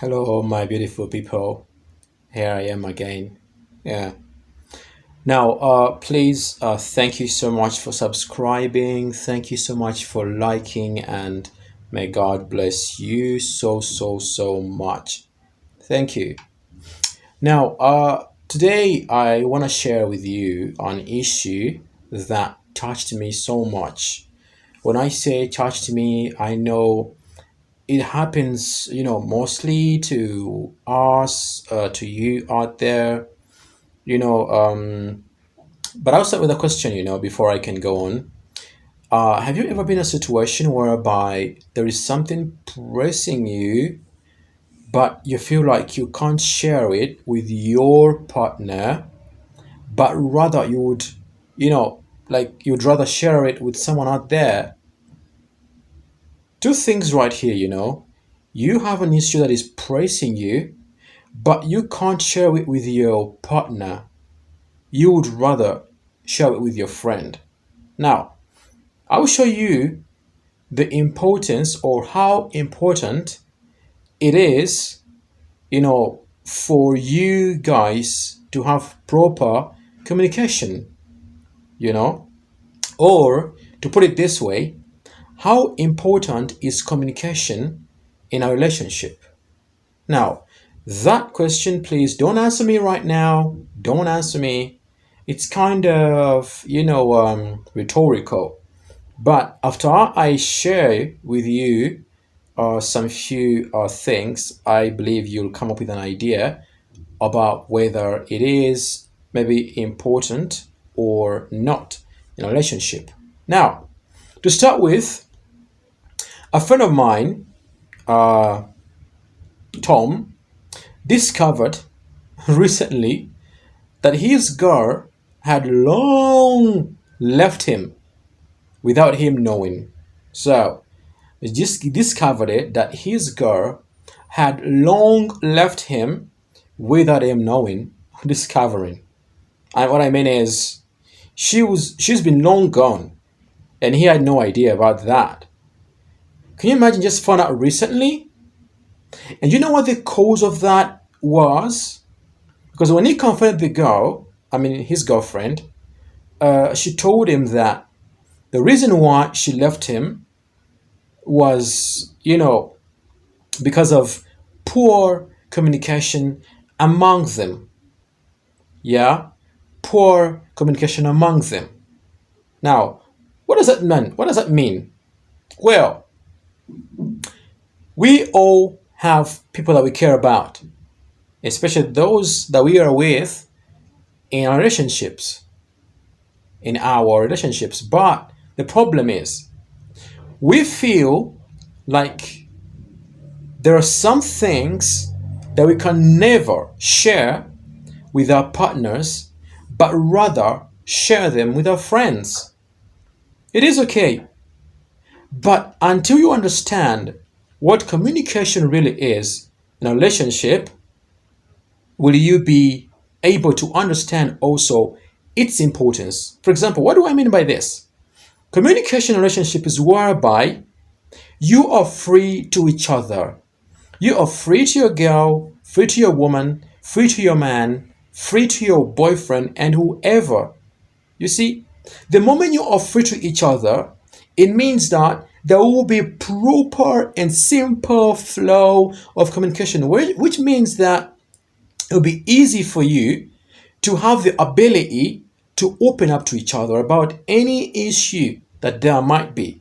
Hello, my beautiful people. Here I am again. Yeah. Now, please, thank you so much for subscribing. Thank you so much for liking, and may God bless you so much. Thank you. Now, today I want to share with you an issue that touched me so much. When I say touched me, I know it happens, mostly to us, to you out there, you know. But I'll start with a question, before I can go on. Have you ever been in a situation whereby there is something pressing you, but you feel like you can't share it with your partner, but rather you would, like you'd rather share it with someone out there? Two things right here, You have an issue that is pressing you, but you can't share it with your partner. You would rather share it with your friend. Now, I will show you the importance or how important it is, for you guys to have proper communication, you know, or to put it this way, how important is communication in a relationship? Now, that question, please don't answer me right now. Don't answer me. It's kind of, rhetorical. But after I share with you some few things, I believe you'll come up with an idea about whether it is maybe important or not in a relationship. Now, to start with, a friend of mine, uh, Tom, discovered recently that his girl had long left him without him knowing. So, he just discovered it that his girl had long left him without him knowing, discovering. And what I mean is, she's been long gone, and he had no idea about that. Can you imagine just found out recently? And you know what the cause of that was? Because when he confronted the girl, I mean his girlfriend, she told him that the reason why she left him was, because of poor communication among them. Yeah, poor communication among them. Now, what does that mean? What does that mean? Well, we all have people that we care about, especially those that we are with in our relationships, But the problem is, we feel like there are some things that we can never share with our partners, but rather share them with our friends. It is okay, but until you understand what communication really is in a relationship, will you be able to understand also its importance? For example, what do I mean by this? Communication in a relationship is whereby you are free to each other. You are free to your girl, free to your woman, free to your man, free to your boyfriend, and whoever. You see, the moment you are free to each other, it means that there will be proper and simple flow of communication, which means that it will be easy for you to have the ability to open up to each other about any issue that there might be.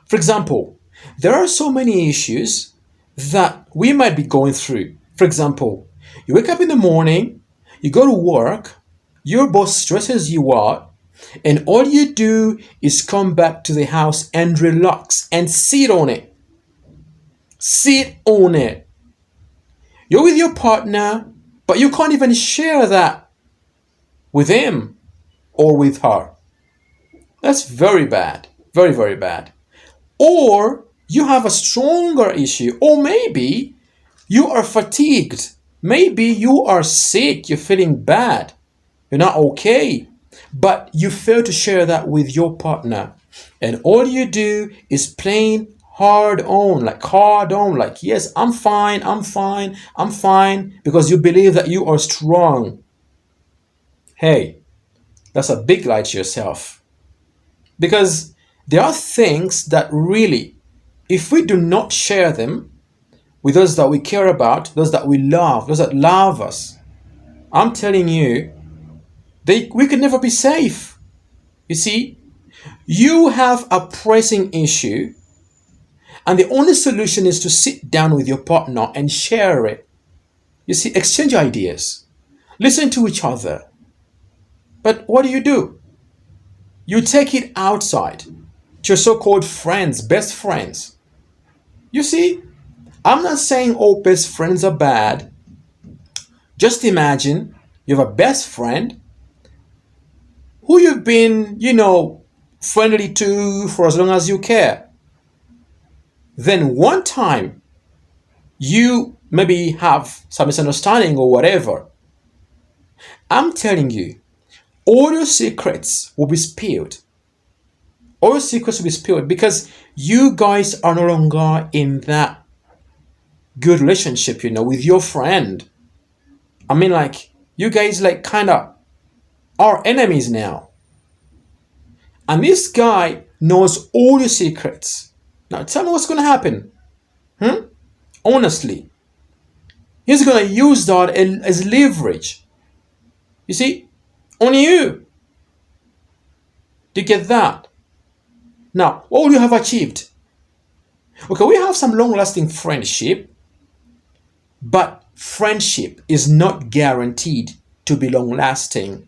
For example, there are so many issues that we might be going through. For example, you wake up in the morning, you go to work, your boss stresses you out, and all you do is come back to the house and relax and sit on it. Sit on it. You're with your partner, but you can't even share that with him or with her. That's very bad. Very bad. Or you have a stronger issue, or maybe you are fatigued. Maybe you are sick, you're feeling bad, you're not okay, but you fail to share that with your partner. And all you do is plain hard on, like, yes, I'm fine, I'm fine, because you believe that you are strong. Hey, that's a big lie to yourself. Because there are things that really, if we do not share them with those that we care about, those that we love, those that love us, I'm telling you, we could never be safe. You see, you have a pressing issue, and the only solution is to sit down with your partner and share it. You see, exchange ideas, listen to each other. But what do? You take it outside to your so-called friends, best friends. You see, I'm not saying all best friends are bad. Just imagine you have a best friend who you've been, friendly to for as long as you care. Then one time you maybe have some misunderstanding or whatever. I'm telling you, all your secrets will be spilled. All your secrets will be spilled because you guys are no longer in that good relationship, with your friend. I mean, like, you guys, like, kind of are enemies now. And this guy knows all your secrets. Now, tell me what's going to happen. Honestly. He's going to use that as leverage. You see, on you. Do you get that? Now, what will you have achieved? Okay, we have some long-lasting friendship, but friendship is not guaranteed to be long-lasting.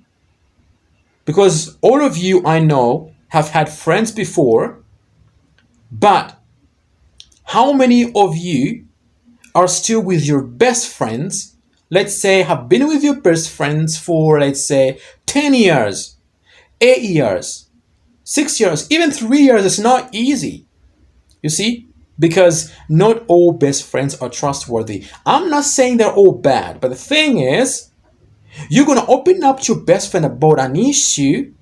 Because all of you I know have had friends before, but how many of you are still with your best friends? Let's say have been with your best friends for, let's say, 10 years, 8 years, 6 years, even 3 years. It's not easy. You see? Because not all best friends are trustworthy. I'm not saying they're all bad, but the thing is, you're going to open up to your best friend about an issue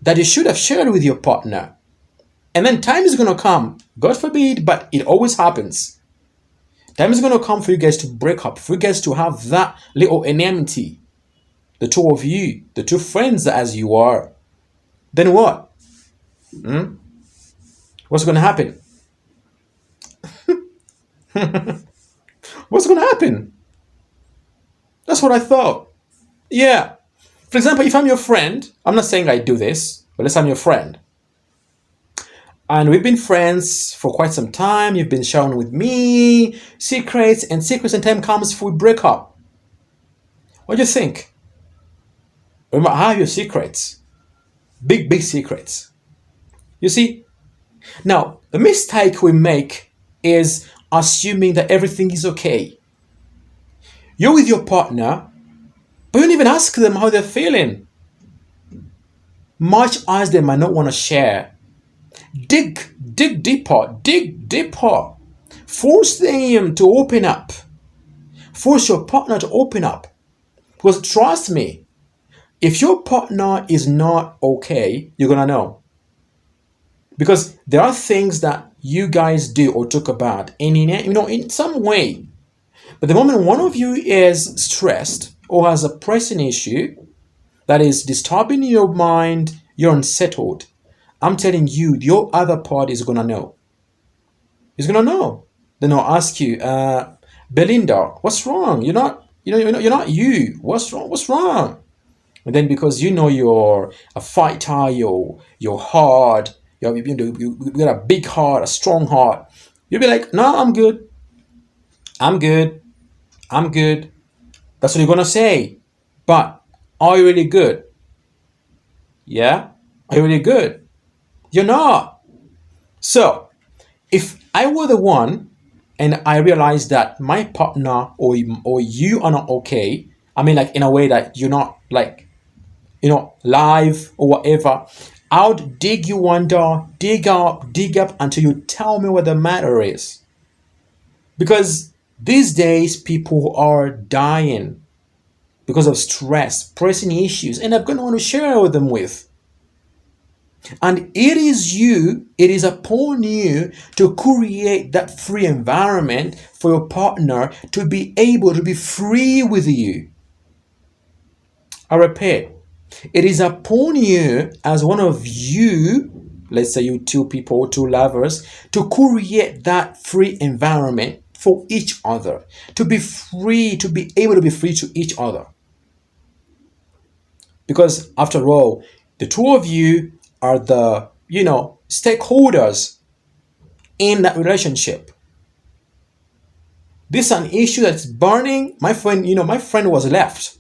that you should have shared with your partner. And then time is going to come, God forbid, but it always happens. Time is going to come for you guys to break up, for you guys to have that little enmity. The two of you, the two friends as you are. Then what? What's going to happen? What's going to happen? That's what I thought. Yeah. For example, if I'm your friend, I'm not saying I do this, but let's say I'm your friend. And we've been friends for quite some time. You've been sharing with me secrets, and time comes for we break up. What do you think? Remember, I have your secrets. Big, big secrets. You see? Now, the mistake we make is assuming that everything is okay. You're with your partner, but you don't even ask them how they're feeling. Much as they might not want to share. Dig deeper. Force them to open up. Force your partner to open up. Because trust me, if your partner is not okay, you're going to know. Because there are things that you guys do or talk about in some way. But the moment one of you is stressed or has a pressing issue that is disturbing your mind, you're unsettled. I'm telling you, your other part is gonna know. He's gonna know. Then I'll ask you, Belinda, what's wrong? You're not you. What's wrong? What's wrong? And then because you're a fighter, you're hard, you got a big heart, a strong heart. You'll be like, no, I'm good. That's what you're gonna say. But are you really good? Yeah? Are you really good? You're not. So, if I were the one and I realized that my partner or you are not okay, I mean, like, in a way that you're not, like, live or whatever, I would dig you under, dig up until you tell me what the matter is. Because these days, people are dying because of stress, pressing issues, and I've got no one to share with them with. And it is upon you to create that free environment for your partner to be able to be free with you. I repeat, it is upon you as one of you, let's say you two people, two lovers, to create that free environment for each other, to be free, to be able to be free to each other. Because after all, the two of you are the, stakeholders in that relationship. This is an issue that's burning. My friend was left.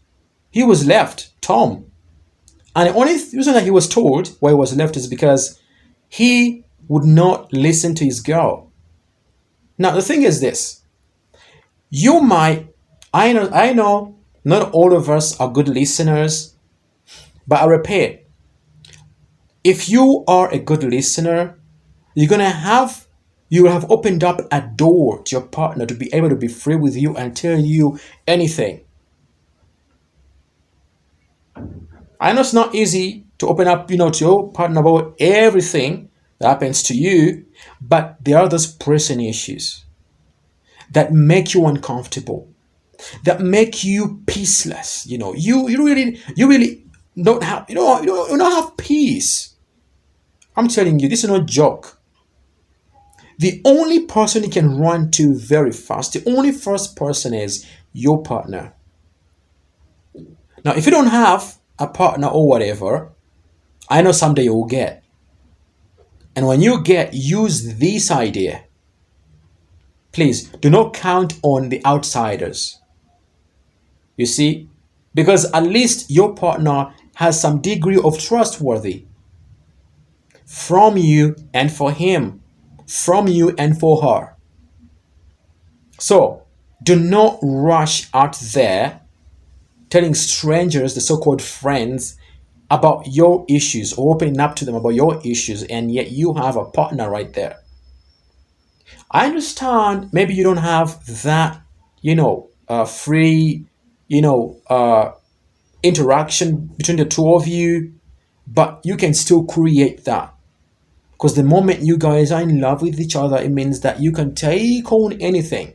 He was left, Tom. And the only reason that he was told why he was left is because he would not listen to his girl. Now, the thing is this. I know not all of us are good listeners, but I repeat, if you are a good listener, you will have opened up a door to your partner to be able to be free with you and tell you anything. I know it's not easy to open up, to your partner about everything that happens to you, but there are those pressing issues that make you uncomfortable, that make you peaceless. You really don't have, you don't have peace. I'm telling you, this is no joke. The only person you can run to very fast, the only first person is your partner. Now, if you don't have a partner or whatever, I know someday you will get. And when you get, use this idea. Please do not count on the outsiders. You see, because at least your partner has some degree of trustworthy from you and for him, from you and for her. So do not rush out there telling strangers, the so-called friends, about your issues or opening up to them about your issues, and yet you have a partner right there. I understand maybe you don't have that, free, interaction between the two of you, but you can still create that. Because the moment you guys are in love with each other, it means that you can take on anything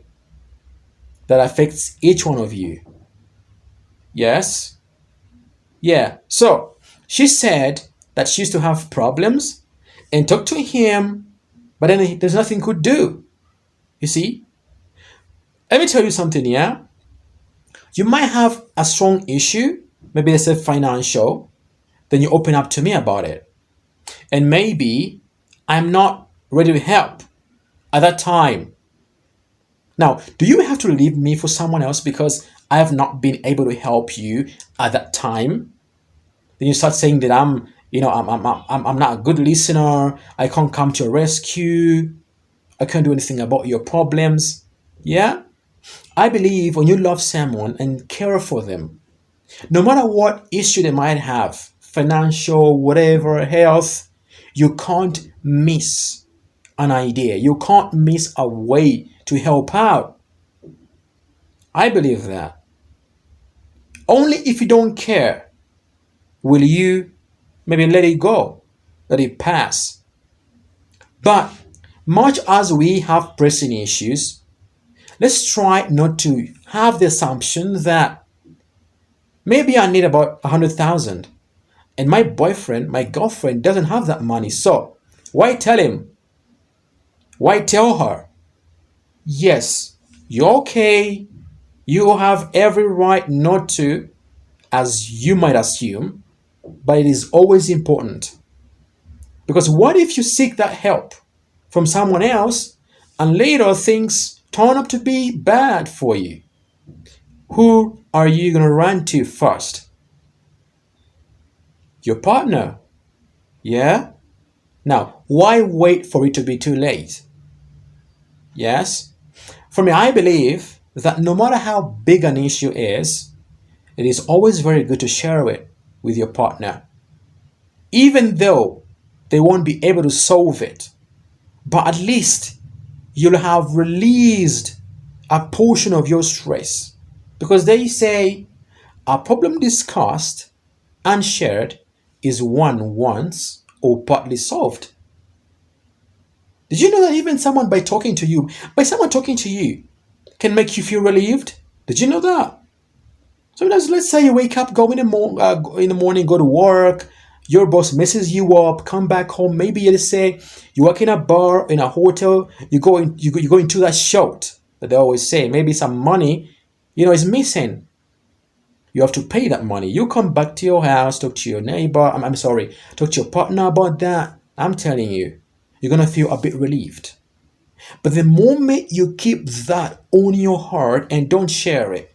that affects each one of you. Yes? Yeah. So she said that she used to have problems and talked to him, but then there's nothing he could do. You see? Let me tell you something, yeah? You might have a strong issue, maybe let's say financial, then you open up to me about it. And maybe I'm not ready to help at that time. Now, do you have to leave me for someone else because I have not been able to help you at that time? Then you start saying that I'm not a good listener. I can't come to your rescue. I can't do anything about your problems. Yeah? I believe when you love someone and care for them, no matter what issue they might have, financial, whatever, health, you can't miss an idea. You can't miss a way to help out. I believe that. Only if you don't care will you maybe let it go, let it pass. But much as we have pressing issues, let's try not to have the assumption that maybe I need about 100,000 and my boyfriend, my girlfriend doesn't have that money. So why tell him? Why tell her? Yes, you're okay. You have every right not to, as you might assume, but it is always important. Because what if you seek that help from someone else and later things turn up to be bad for you? Who are you going to run to first? Your partner. Yeah? Now, why wait for it to be too late? Yes? For me, I believe that no matter how big an issue is, it is always very good to share it with your partner. Even though they won't be able to solve it, but at least you'll have released a portion of your stress. Because they say a problem discussed and shared is won once or partly solved. Did you know that even someone talking to you can make you feel relieved? Did you know that? Sometimes, let's say you wake up, in the morning, go to work, your boss messes you up, come back home. Maybe let's say you work in a bar, in a hotel, you go into that short that they always say. Maybe some money, is missing. You have to pay that money. You come back to your house, talk to your neighbor. I'm sorry, talk to your partner about that. I'm telling you, you're gonna feel a bit relieved. But the moment you keep that on your heart and don't share it,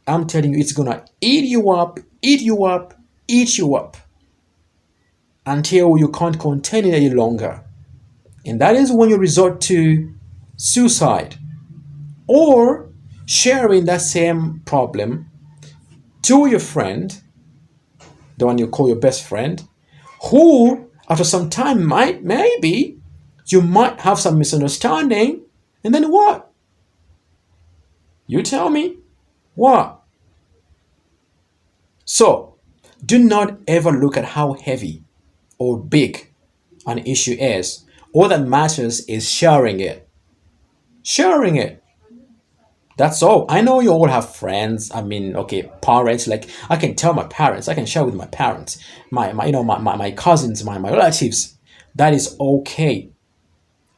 I'm telling you, it's gonna eat you up, eat you up, eat you up until you can't contain it any longer. And that is when you resort to suicide or sharing that same problem to your friend, the one you call your best friend, who after some time maybe you might have some misunderstanding, and then what? You tell me. What? So, do not ever look at how heavy or big an issue is. All that matters is sharing it. Sharing it. That's all. I know you all have friends. I mean, okay, parents. Like I can tell my parents. I can share with my parents, my cousins, my relatives. That is okay.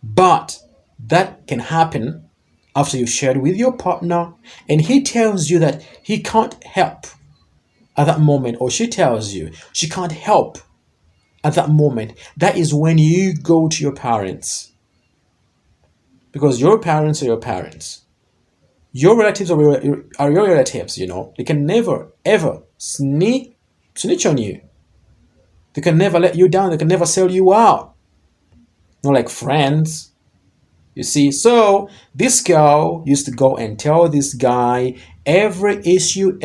But that can happen after you've shared with your partner, and he tells you that he can't help at that moment, or she tells you she can't help at that moment. That is when you go to your parents, because your parents are your parents. Your relatives are your relatives, They can never, ever snitch on you. They can never let you down. They can never sell you out. Not like friends. You see, so this girl used to go and tell this guy every issue.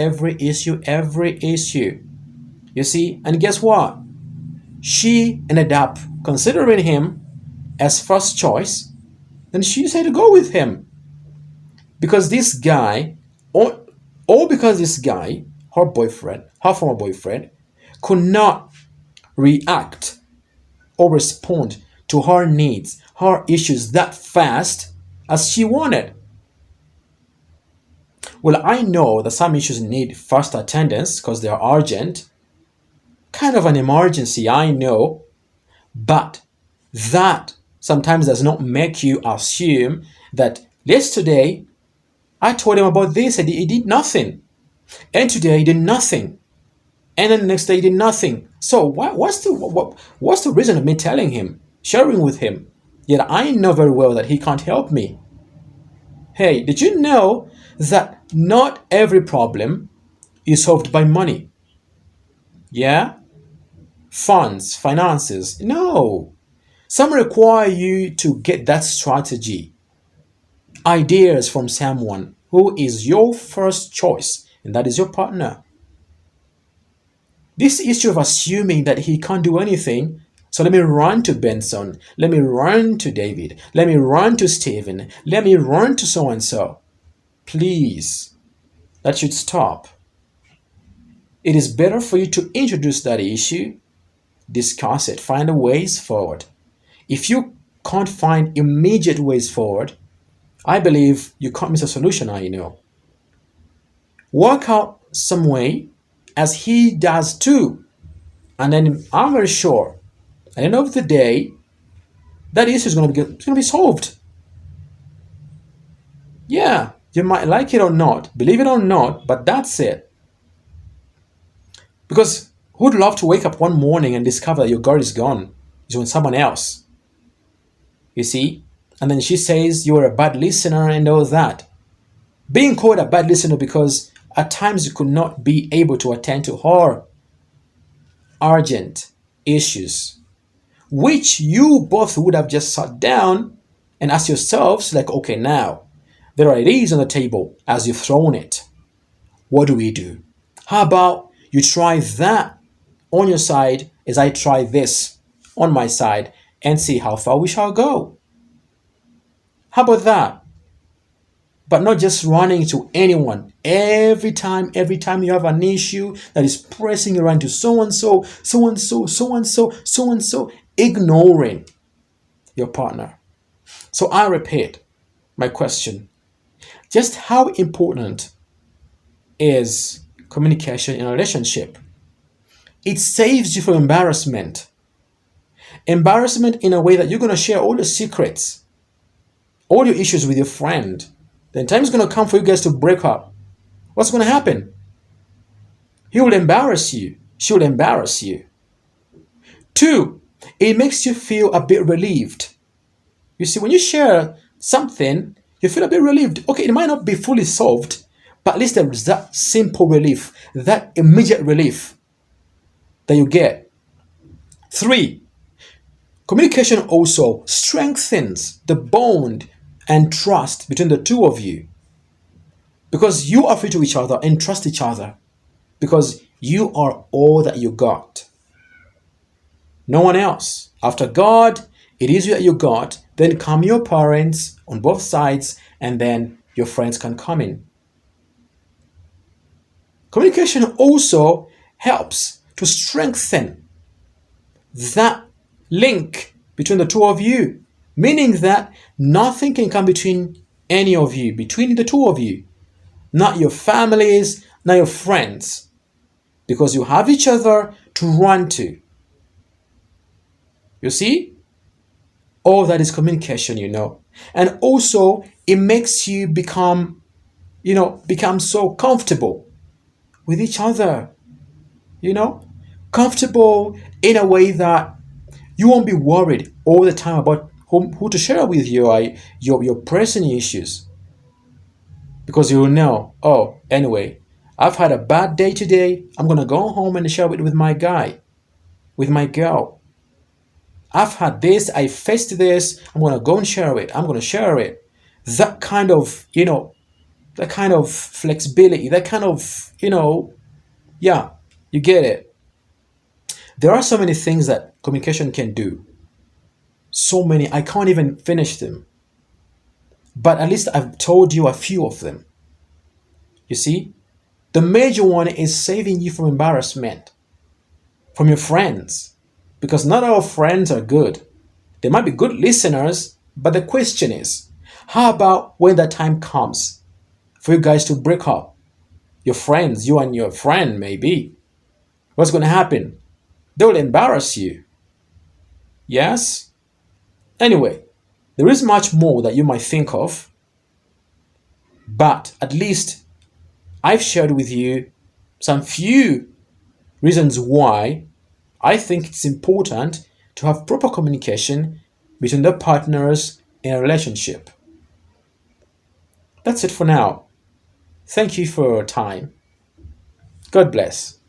You see, and guess what? She ended up considering him as first choice, and she decided to go with him. Because this guy, or because this guy, her former boyfriend, could not react or respond to her needs, her issues that fast as she wanted. Well, I know that some issues need fast attendance because they are urgent, kind of an emergency, I know, but that sometimes does not make you assume that yesterday I told him about this and he did nothing. And today he did nothing. And then the next day he did nothing. So what's the reason of me telling him, sharing with him? Yet I know very well that he can't help me. Hey, did you know that not every problem is solved by money? Yeah? Funds, finances. No. Some require you to get that strategy, ideas from someone who is your first choice, and that is your partner. This issue of assuming that he can't do anything, so let me run to Benson, let me run to David, let me run to Stephen, let me run to so and so. Please, that should stop. It is better for you to introduce that issue, discuss it, find the ways forward. If you can't find immediate ways forward, I believe you can't miss a solution, I know. Work out some way as he does too. And then I'm very sure at the end of the day, that issue is going to be solved. Yeah, you might like it or not, believe it or not, but that's it. Because who'd love to wake up one morning and discover that your girl is gone, is with someone else? You see? And then she says you were a bad listener and all that. Being called a bad listener because at times you could not be able to attend to her urgent issues, which you both would have just sat down and asked yourselves, like, okay, now there are ideas on the table as you've thrown it. What do we do? How about you try that on your side as I try this on my side and see how far we shall go? How about that? but not just running to anyone. Every time you have an issue that is pressing around to so and so, so and so, so and so, so and so, ignoring your partner. So I repeat my question. Just how important is communication in a relationship? It saves you from embarrassment. Embarrassment in a way that you're going to share all the secrets, all your issues with your friend. Then time is going to come for you guys to break up. What's going to happen? He will embarrass you. She will embarrass you. 2, it makes you feel a bit relieved. You see, when you share something, you feel a bit relieved. Okay, it might not be fully solved, but at least there is that simple relief, that immediate relief that you get. 3, communication also strengthens the bond and trust between the two of you, because you are free to each other and trust each other, because you are all that you got. No one else. After God, it is you that you got. Then come your parents on both sides, and then your friends can come in. Communication also helps to strengthen that link between the two of you, meaning that nothing can come between any of you, between the two of you, not your families, not your friends, because you have each other to run to. You see? All that is communication, And also, it makes you become so comfortable with each other, comfortable in a way that you won't be worried all the time about who to share with your personal issues, because you will know, oh, anyway, I've had a bad day today. I'm going to go home and share it with my guy, with my girl. I've had this, I faced this, I'm going to go and share it. I'm going to share it. That kind of, that kind of flexibility, that kind of, yeah, you get it. There are so many things that communication can do. So many, I can't even finish them. But at least I've told you a few of them. You see, the major one is saving you from embarrassment from your friends. Because not all friends are good. They might be good listeners, but the question is, how about when that time comes for you guys to break up? Your friends, you and your friend maybe. What's going to happen? They will embarrass you. Yes? Anyway, there is much more that you might think of, but at least I've shared with you some few reasons why I think it's important to have proper communication between the partners in a relationship. That's it for now. Thank you for your time. God bless.